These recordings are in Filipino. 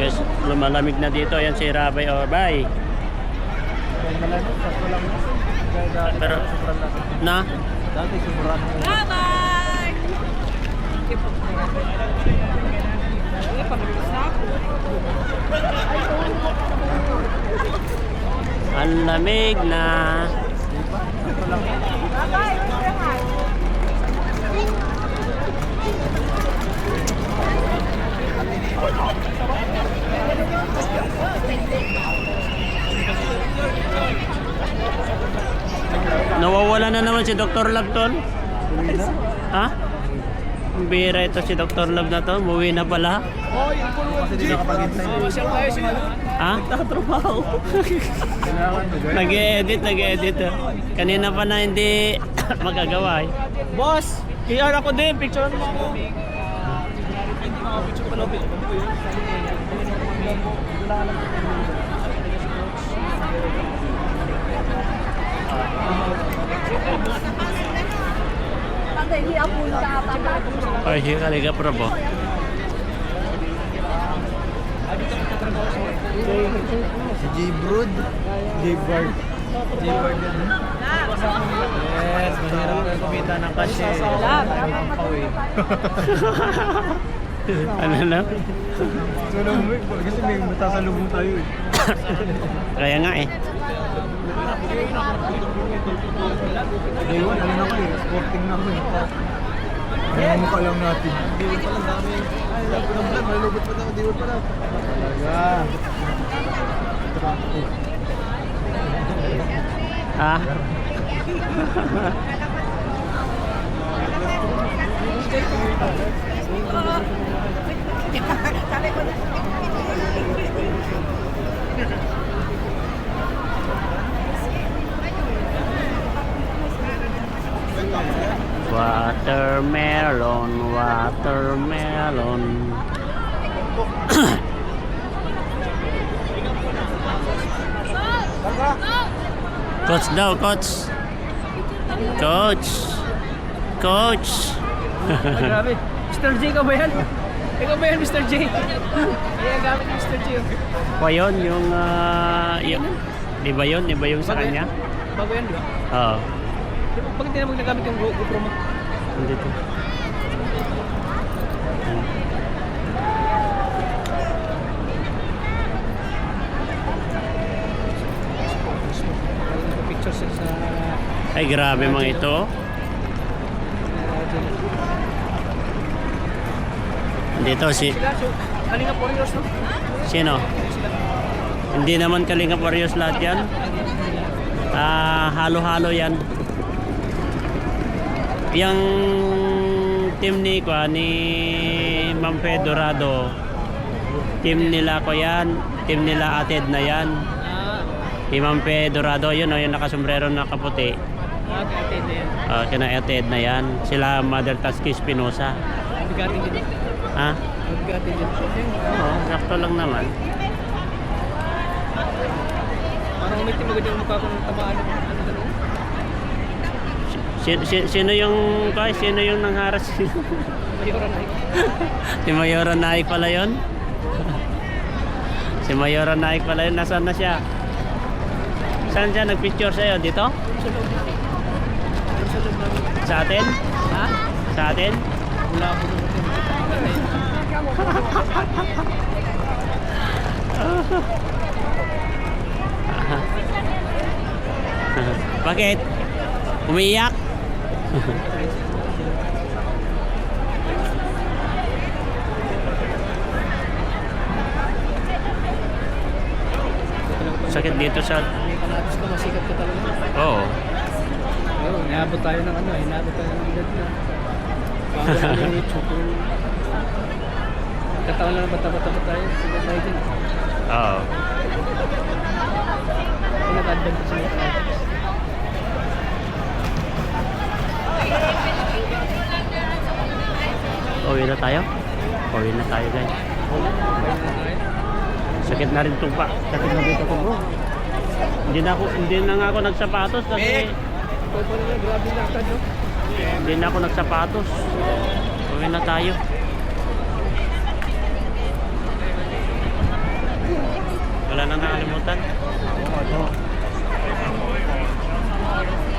Guys, lumalamig na dito. Ayan si Rabay Orbay. Pero, na? Dati sumuran. Bye-bye! Ang lamig na. Nawawala na naman si Dr. Love tol. Ha? Ang bira ito si Dr. Love na to. Umuwi na pala. Kasi di nakapag-intay. Ha? Nakatrabaho. Nag-edit. Kanina pa na hindi magagawa eh. Boss! KR ako din. Picture mo ako. Picture pala. Ay, higa probo. Si J-Brood. J-Bird. J-Bird yan. Yes, mahirap na kumita ng kasi. Ano na? Kasi may matasalubong tayo eh. Kaya nga eh. Day 1, ano na ko eh. Sporting na ko eh. Kaya mukha lang natin. Day 1 pa lang dami. Ay, lahat ko ng vlog. Malulubot pa tayo. Day 1 pa lang. Talaga. Ha? Watermelon. Coach daw, coach. Grabe. Mr. J ka ba yan? Ikaw ba yan, Mr. J? Kaya gamit ni Mr. J. Pa yun, yung, di ba yun? Di ba yung sa kanya? Bago yan, di ba? Oo. Bakit hindi na magnagamit yung GoPro mo? Dito. Pictures sa... Ay, grabe mga ito. Dito si... Sila, so, Kalinga Warriors, no? Sino? Hindi naman Kalinga Warriors lahat yan. Halo-halo yan. Yung team ni Ma'am Fedorado, team nila ko yan, team nila Ated na yan. Si Ma'am Fedorado, yun o, yung nakasombrero na kaputi. Okay, Ated na yan. Kina Ated na yan. Sila Mother Tasky Espinosa. Bigatin din. Ha? Bigatin din. Oo, sakto lang naman. Parang umitim agad yung mukha ko ng tamaan. Sino yung nangharas? Mayora na Si Mayora Naik pala yun? Si Mayora Naik pala yun. Nasaan na siya? Saan siya nagpicture sa'yo? Dito? Sa atin? Ha? Sa atin? Wala po Bakit? Umiiyak? Sakit dito sa... May kanatis ka, masikat ka talaga. Oo. Oo, inaabot tayo ng ano, inaabot tayo ng edad na. Parang yung YouTube. Katawan lang bata-bata pa tayo. Sige tayo din. Oo. Pinag-advent ko sa mga kanatis. Uwi na tayo? Uwi na tayo guys. Sakit na rin itong pa. Sakit na dito ko bro. Hindi na nga ako nagsapatos kasi... Ito po nila, grabe lakad no? Hindi na ako nagsapatos. Uwi na tayo. Wala na nakalimutan.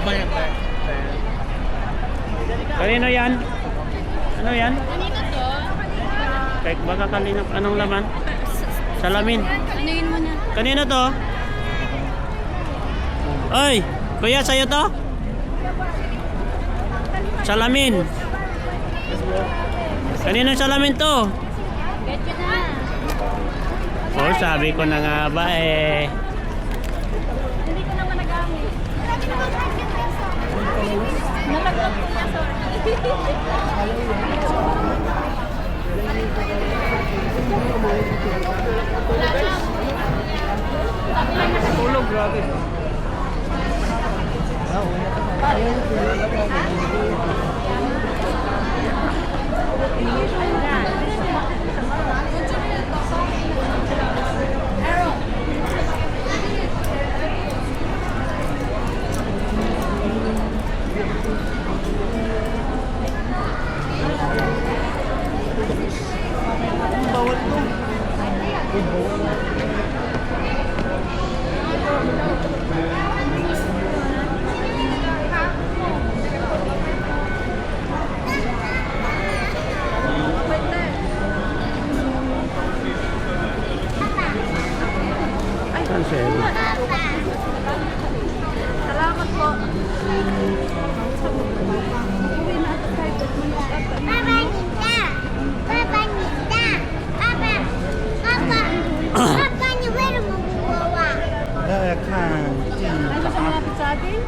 Bayan. Kanino yan? Ano yan? Kanina to? Kahit baka kanina, anong laman? Salamin. Anuin mo na. Kanino to? Oy! Kuya, sa'yo to? Salamin. Kanino salamin to? Get you na. Oh, sabi ko na nga ba eh. Hindi ko naman nagamit. Nalaglag ko niya, Tulog grabe. Bawal to. Uy, bawal. Saan siya? Salamat po. Papa Nita! Papa Nita! Papa! Papa! Papa niyo meron mo buwawa. Ano sa malapit sa atin?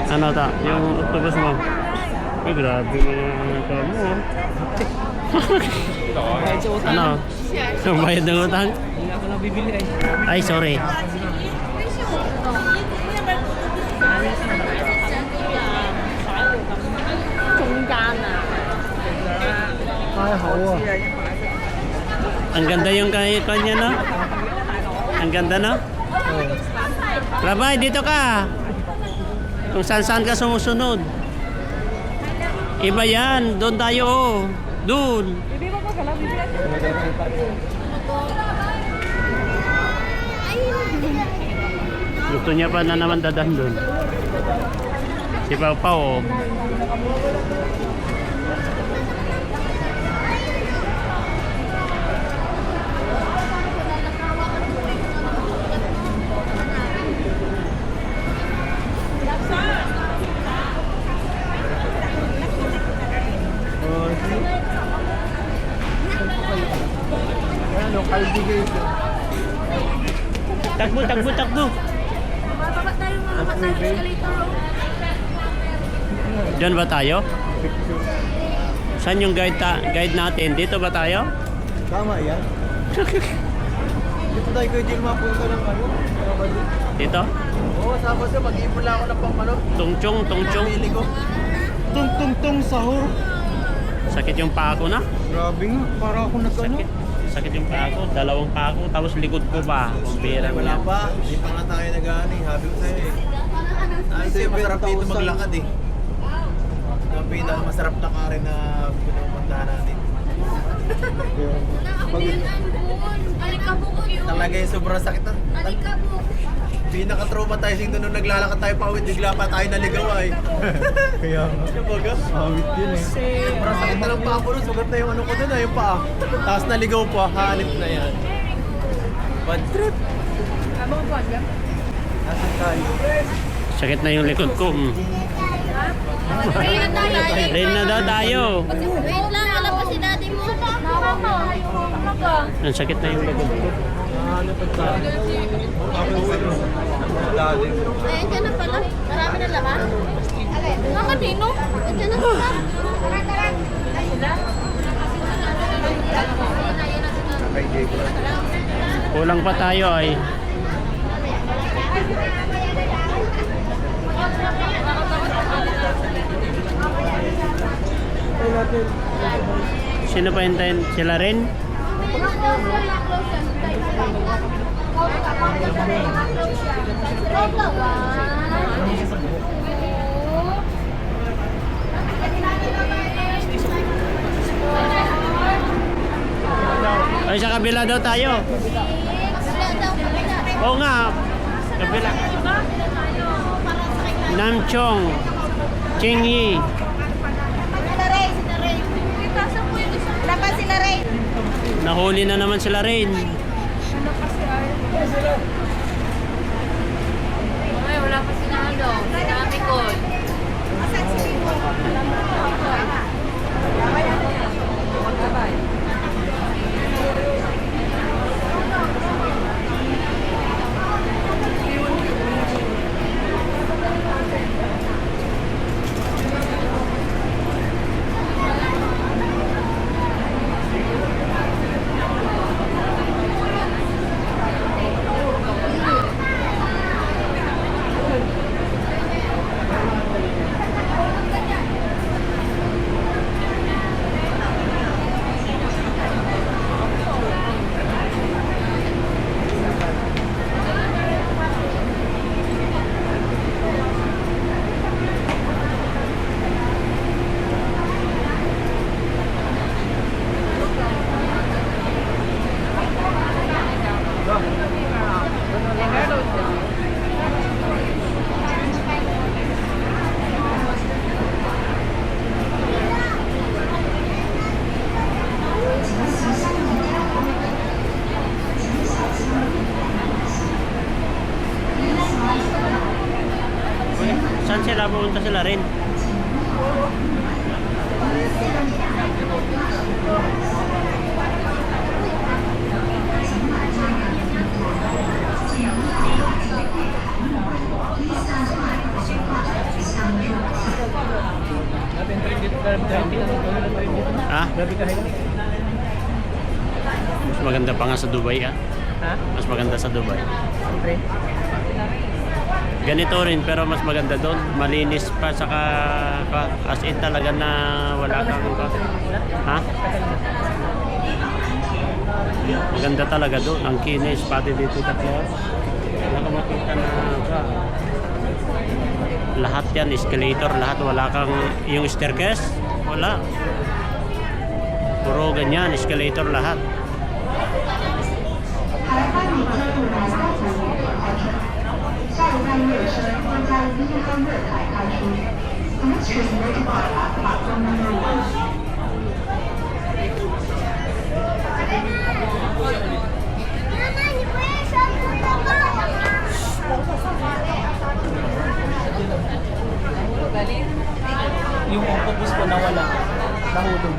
Ano ta? Yung octopus mo? Ay, grabe na yung ito mo. Ano? Yung bayad ng utang? Hindi ako nabibili ay. Ay, sorry. Tunggana. Ay, hawa. Ang ganda yung kanya, no? Ang ganda, no? Rabay, dito ka. Kung saan-saan ka sumusunod. Iba yan. Doon tayo, oh. Doon. Gusto niya pa na naman dadan doon. Si Pau Pau, oh. Ano, cultivation. Takbo, takbo, takbo. Bababa tayo mga sa escalator. Diyan ba tayo? Saan yung guide natin? Dito ba tayo? Tama yan. Dito tayo kayo din mapunta ng ano? Dito? Oo, sama siya. Mag-iipon lang ako ng pang ano. Tungchong, tungchong. Pili ko. Tung sahur. Sakit yung paa ko na. Grabe nga. Para ako nag-ano. Sakit. Sakit yung paa ko. Dalawang paa ko. Tapos likod ko pa. Kumpira mo Wala yan. pa. Hindi pa nga tayo nag-ano eh. Habi ko sa'yo eh. Ay, sa'yo masarap dito maglakad eh. Ang pinakamasarap na karin na pinupuntahan natin. Alikabok ko yun. Talaga yung sobrang sakit na. Alikabok. Pinaka-traumatizing doon nung naglalakad tayo pa awit, bigla pa tayo naligaw ay. Kaya nga. Siya awit yun eh. Sobrang sakit na lang pa ako nun, sugat na yung ano ko doon ay yung paa. Tapos naligaw pa, hanip na yan. Bad trip. Nasaan tayo? Sakit na yung likod ko. Kaya na tayo. Rain na daw tayo. Wait lang, alam pa si daddy mo. Ang sakit na yung likod ko. Hanip at tayo. Dali. Ayan, dyan na pala. Marami na laman. Nga kanino? Dyan na sila. Kay Jake. Kulang pa tayo ay. Sino pa hintayin? Sila rin? Ay, sa kabila daw tayo. Oo nga. Kabila. Namchong. Chingyi. Sila Ray, sila Ray. Itasan po yung isa. Wala pa sila Ray. Nahuli na naman sila rin. Wala pa si Ay. Ay, wala pa si Nalo. Dami ko. Asan si Bimo? Saan sila pupunta sila rin? Ah? Mas maganda pa nga sa Dubai ah. Ha? Mas maganda sa Dubai. Siyempre. Ganito rin pero mas maganda doon. Malinis pa saka as in talaga na wala kang ha? Maganda talaga doon. Ang kinis pati dito sa floor. Wala kang makita na lahat yan, escalator, lahat. Wala kang yung staircase. Wala. Puro ganyan, escalator lahat. Yung octopus ko nawala. Nahulog.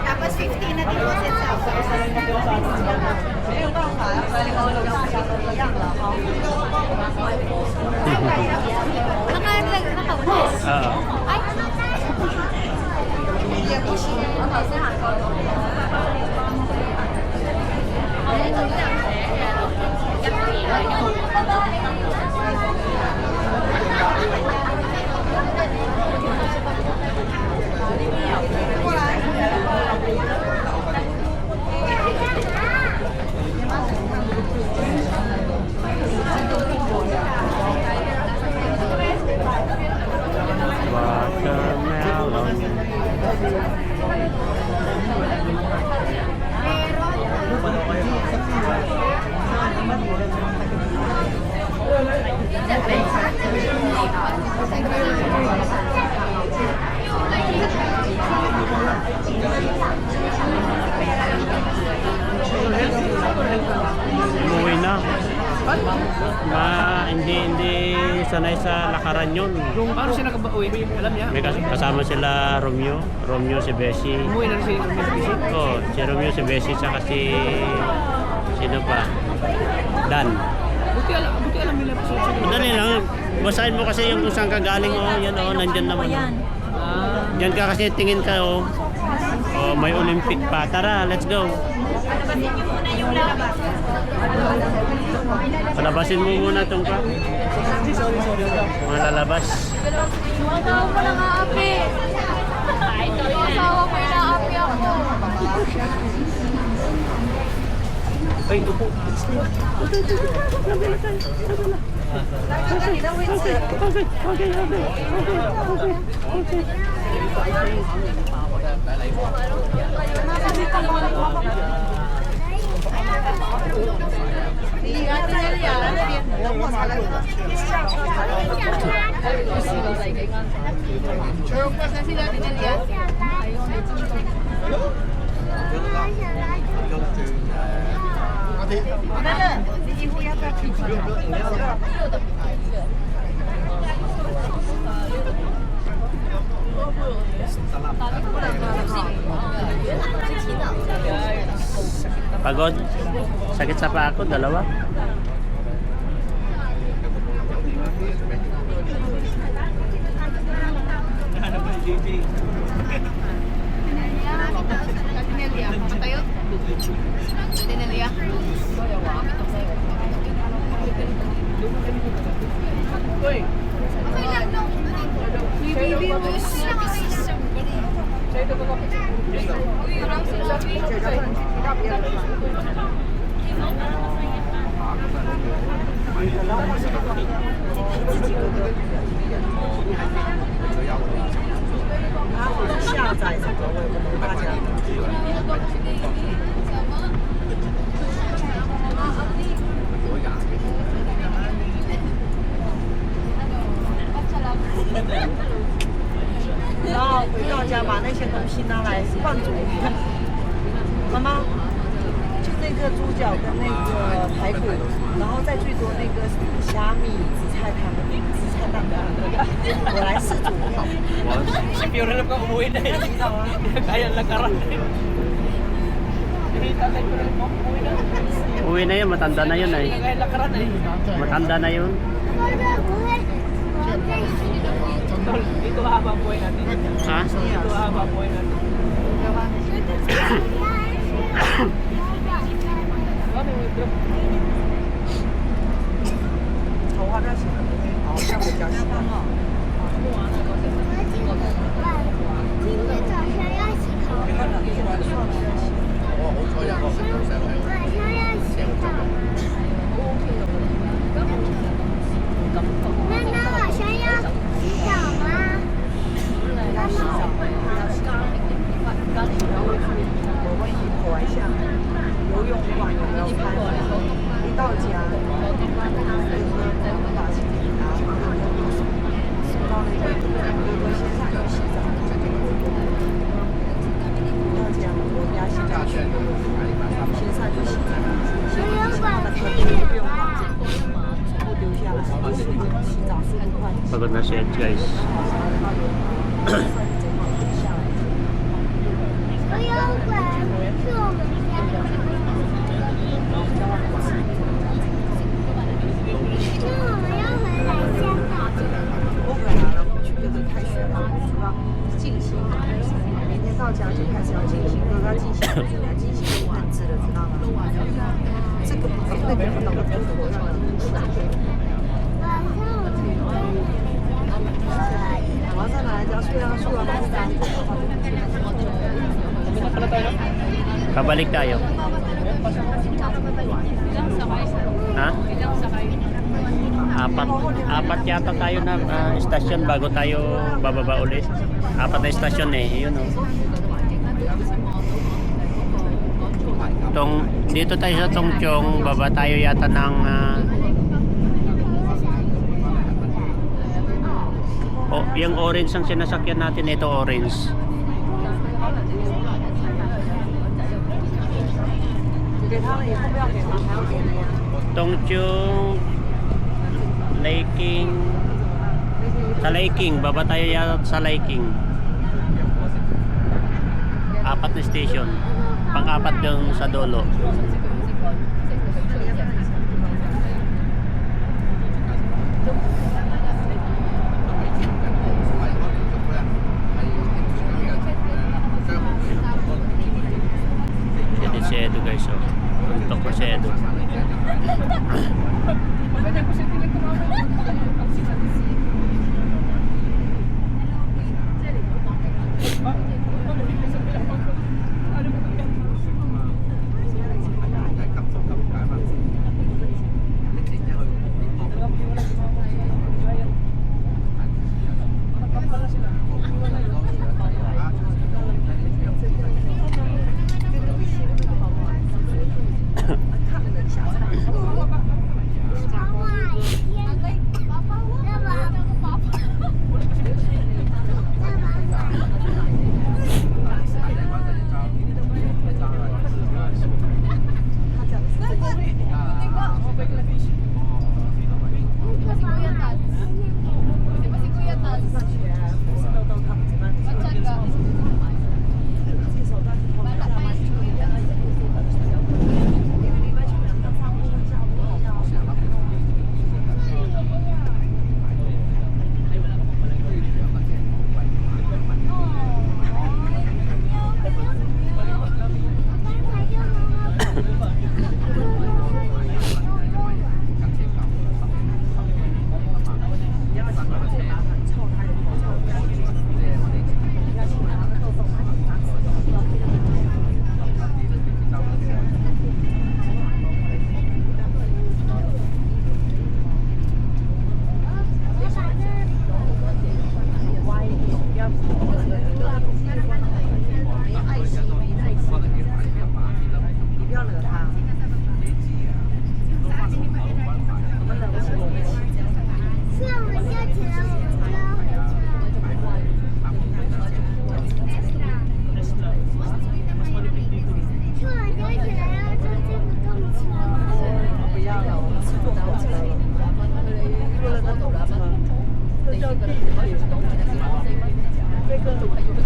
Tapos 15 na deposit sa nakaulis. Oo. Ay! Watermelon. Umuwi na. Hindi sanay sa lakaran yun. Paano siya nakabauwi? Alam niya? May kasama sila Romeo, si Bessie. Umuwi na rin si Romeo. Oh, si Romeo, si Bessie, saka si sino pa? Dan. Buti alam nila pa siya. Madali lang. Basahin mo kasi yung kung saan ka galing. Oh, yan oh, nandyan naman. Diyan ka kasi tingin ka oh. Oh, may Olympic pa. Tara, let's go. Palabasin niyo muna yung lalabas. Palabasin mo muna itong ka. Mga lalabas. Yung asawa ko lang aapi. Yung asawa ko yung aapi ako. Ay, ito po. Pagod? Sakit sa paa ko, dalawa.然后回到家把那些东西拿来放煮。妈妈，就那个猪脚跟那个排骨，然后再最多那个虾米紫菜汤、紫菜蛋汤，我来试煮。Si Fiona lang ka umuwi na yun. Kaya lakaran na yun. Tatay ko lang umuwi na. Uwi na yun, matanda na yun eh. Kaya lakaran na yun. Matanda na yun. Dito haba ang buhay natin. Ha? Dito haba ang buhay natin. 头发不要洗，好，下回教洗。今天早上要洗头发，晚上要洗澡吗？那晚上要洗澡吗？我问姨婆一下，游泳馆有没有开门？一到家，把洗衣拿回来，送到那个哥哥先上去洗澡。到家我给他洗澡去，先上去洗澡，洗完他的客厅就不用换，全部丢下来，洗澡速度快。 Pagod na siya guys. 游泳馆是我们家的。那我们要回来香港。我回来了，回去哥哥开学了，是吧？静心，明天到家就开始要静心，哥哥要静心，你要静心就完字了，知道吗？这个不懂，那个不懂，这个我让人出来。晚上拿来只要睡到睡完再打。 Pabalik tayo. Ha? Apat yata tayo na istasyon bago tayo bababa ulit. Apat na istasyon eh, yun oh. Dito tayo sa Tongchong, baba tayo yata ng oh, yung orange ang sinasakyan natin, ito orange. 给他了以后不要给他，还要给人家。 Tongchong Liking sa Liking, baba tayo yata sa Liking. Apat na station, pang-apat yung sa dulo. Ito si Edo guys oh. 这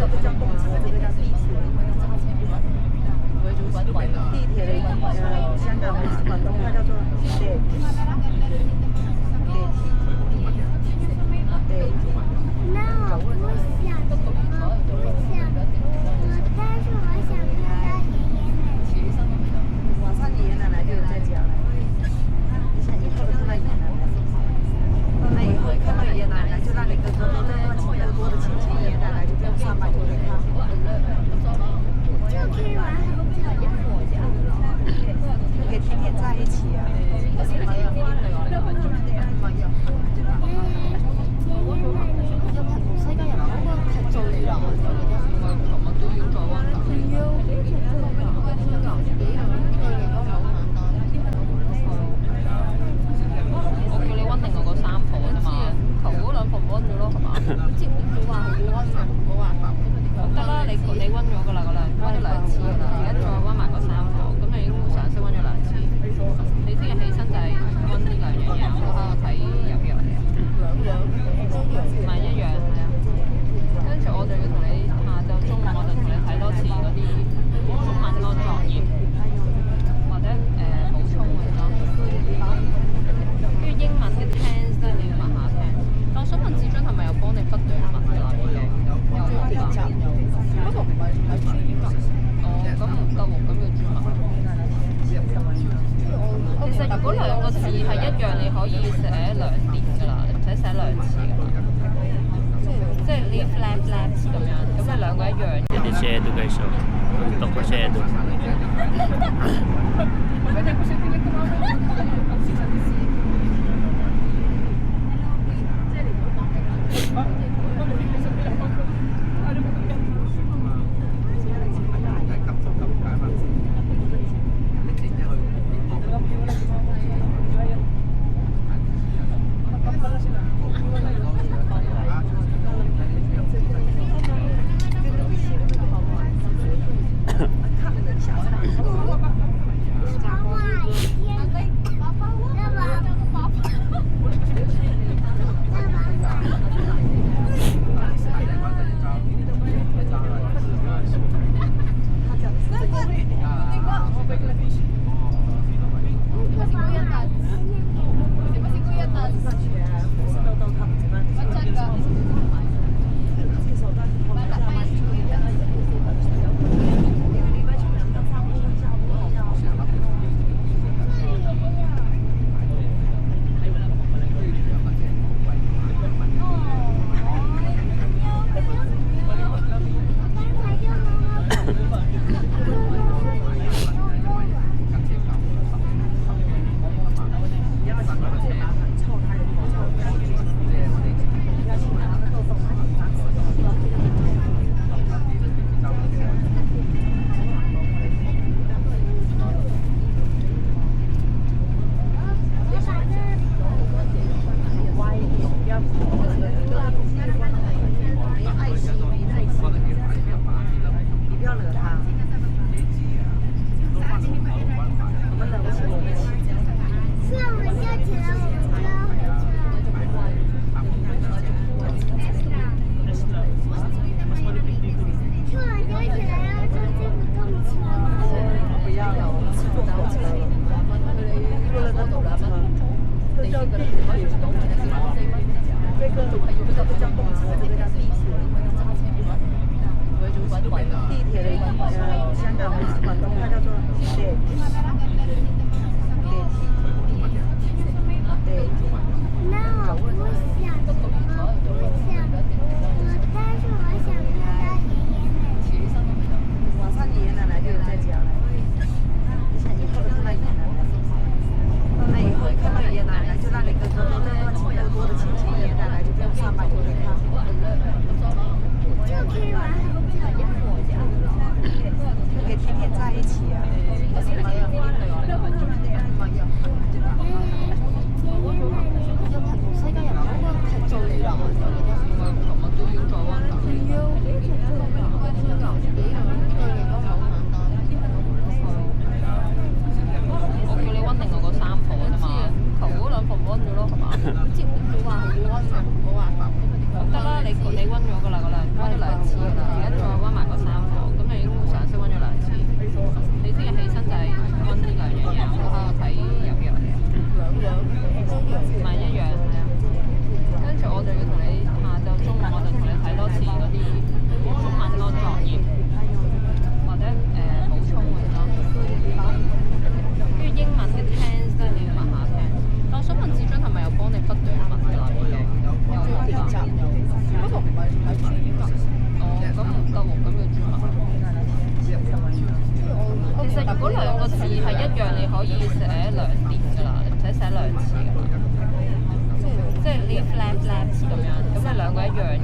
个叫动车，这个叫地铁。地铁的香港的广东话叫做地那我不想，但是我想看到爷爷奶奶。晚上爷爷奶奶就有在家了，你想以后的看到爷爷奶奶，那以后看到爷爷奶奶就让你哥哥多在那亲多的亲戚，爷爷奶奶就不用上班就可以看，就可以玩很久。就可以天天在一起啊。我叫你温定我嗰3課啫嘛，頭嗰2課唔温咗咯，係嘛？即係冇話好温啊，冇話得啦，你温咗㗎啦，温咗2次㗎啦，而家再温埋嗰3課，咁你已經常識温咗2次。你聽日起身就係温呢2樣嘢，我喺度睇入藥嚟。唔係一樣係啊，跟住我就要同你下晝中午我就同你睇多次嗰啲中文嗰個作業，或者補充嗰啲咯。跟住英文嘅 tense 咧，你要問下聽。但我想問志津係咪有幫你不斷問㗎啦？已經有㗎。不過唔係專文。哦，咁唔得喎，咁要專文。其實如果2個字係一樣，你可以寫2疊㗎啦，你唔使寫2次㗎啦。即係 leaf left left 咁樣，咁你2個一樣。Jadi shadow guys, so. Untuk ko shadow. 得啦，你温咗㗎啦，温咗2次㗎啦，而家再温埋個3課，咁你已經常識温咗2次。你聽日起身就係温呢2樣嘢，我喺度睇入藥嘅，唔係一樣係啊。跟住我就要同你下晝中午我就同你睇多次嗰啲中文嗰個作業，或者補充嗰啲咯。跟住英文嘅 tense 咧，你要問下聽。但我想問志津係咪有幫你不斷問㗎啦？有練習有，不過唔係專文。哦，咁唔得喎，咁要專文。其實如果2個字係一樣，你可以寫2疊㗎啦，你唔使寫2次㗎啦。即係 leaf lab labs 咁樣，咁你2個一樣。